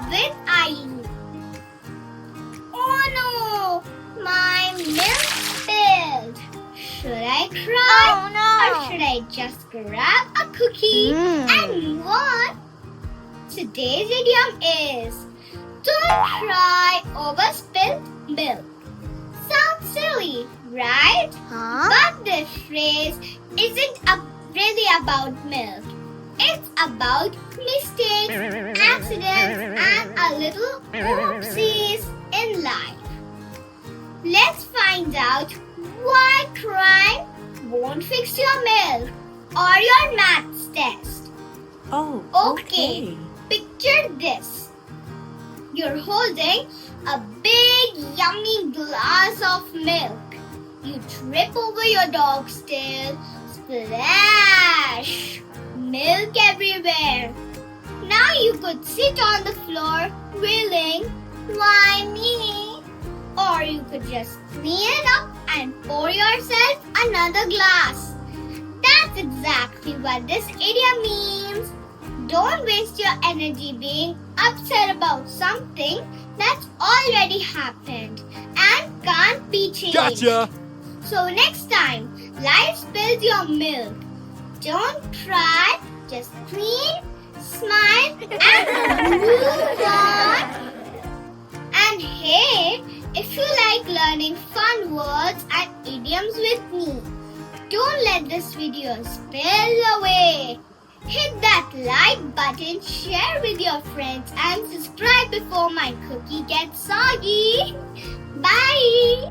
with Aileen. Oh no! My milk spilled. Should I cry? Oh no! Or should I just grab a cookie and move on? Today's idiom is don't cry over spilt milk. Sounds silly, right? Huh? But this phrase isn't really about milk. It's about mistakes, accidents, and a little oopsies in life. Let's find out why crying won't fix your milk or your maths test. Oh, Okay, picture this. You're holding a big yummy glass of milk. You trip over your dog's tail. Splash! Milk everywhere. Now you could sit on the floor wailing, why me? Or you could just clean it up and pour yourself another glass. That's exactly what this idiom means. Don't waste your energy being upset about something that's already happened and can't be changed. Gotcha! So next time life spills your milk, don't cry, just clean, smile, and move on. And hey, if you like learning fun words and idioms with me, don't let this video spill away. Hit that like button, share with your friends, and subscribe before my cookie gets soggy. Bye!